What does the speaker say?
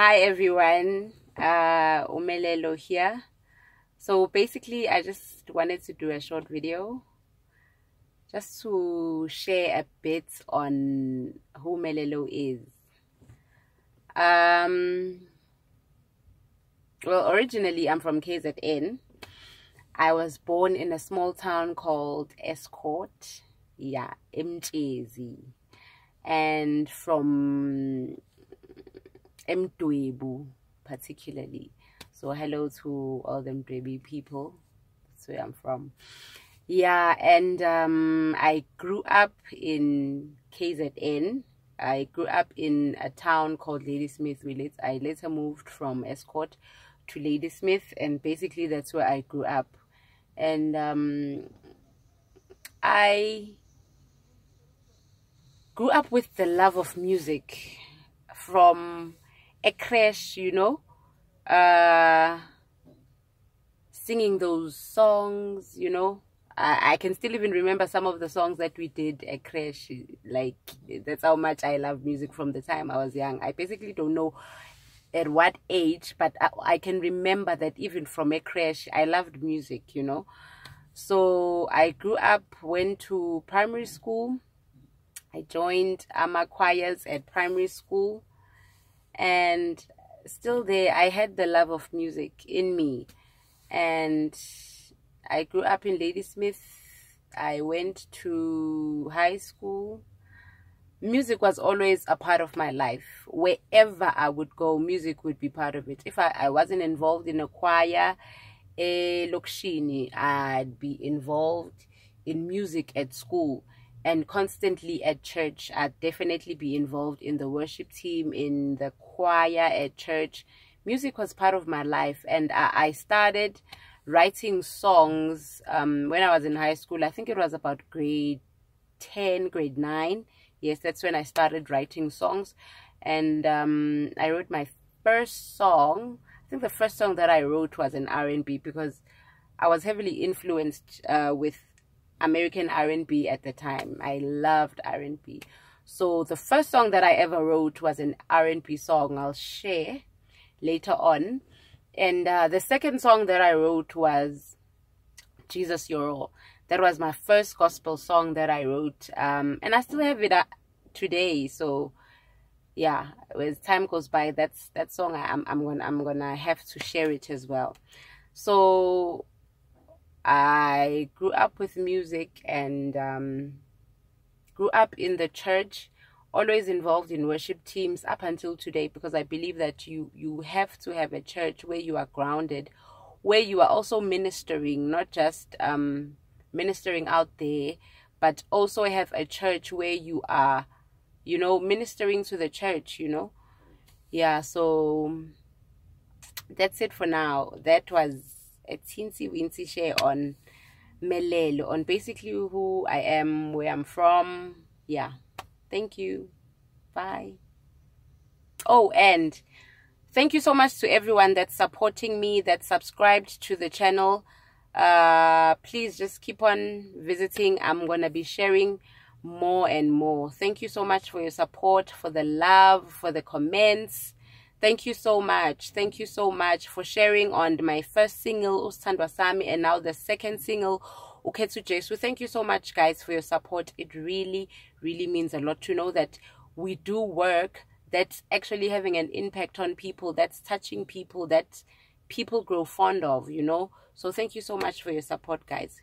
Hi everyone, Melelo here. So basically I just wanted to do a short video just to share a bit on who Melelo is. Well, originally I'm from KZN. I was born in a small town called Escort, Mtezi, and from Mdwebu particularly. So hello to all them Mdwebu people. That's where I'm from. And I grew up in KZN. I grew up in a town called Ladysmith. I later moved from Escort to Ladysmith, and basically that's where I grew up. And I grew up with the love of music from a crash, singing those songs, I can still even remember some of the songs that we did at crash. Like, that's how much I love music from the time I was young. I basically don't know at what age, but I can remember that even from a crash, I loved music, So I grew up, went to primary school. I joined choirs at primary school, and still there I had the love of music in me. And I grew up in Ladysmith. I went to high school. Music was always a part of my life. Wherever I would go, music would be part of it. If I wasn't involved in a choir, lokshini, I'd be involved in music at school. And constantly at church, I'd definitely be involved in the worship team, in the choir at church. Music was part of my life, and I started writing songs when I was in high school. I think it was about grade 10, grade 9. Yes, that's when I started writing songs. And I wrote my first song. I think the first song that I wrote was an R&B, because I was heavily influenced with American R&B at the time. I loved R&B. So the first song that I ever wrote was an R&B song. I'll share later on. And the second song that I wrote was Jesus You're All. That was my first gospel song that I wrote, and I still have it today. So yeah, as time goes by, that song I'm gonna have to share it as well. So I grew up with music, and grew up in the church, always involved in worship teams up until today, because I believe that you have to have a church where you are grounded, where you are also ministering, not just ministering out there, but also have a church where you are, ministering to the church, So that's it for now. That was a teensy weensy share on Melelo, on basically who I am, where I'm from. Thank you. Bye. Oh, and thank you so much to everyone that's supporting me, that subscribed to the channel. Please just keep on visiting. I'm gonna be sharing more and more. Thank you so much for your support, for the love, for the comments. Thank you so much. Thank you so much for sharing on my first single, Usithandwa Sami, and now the second single, Ukhethu Jesu. Thank you so much, guys, for your support. It really, really means a lot to know that we do work that's actually having an impact on people, that's touching people, that people grow fond of, So thank you so much for your support, guys.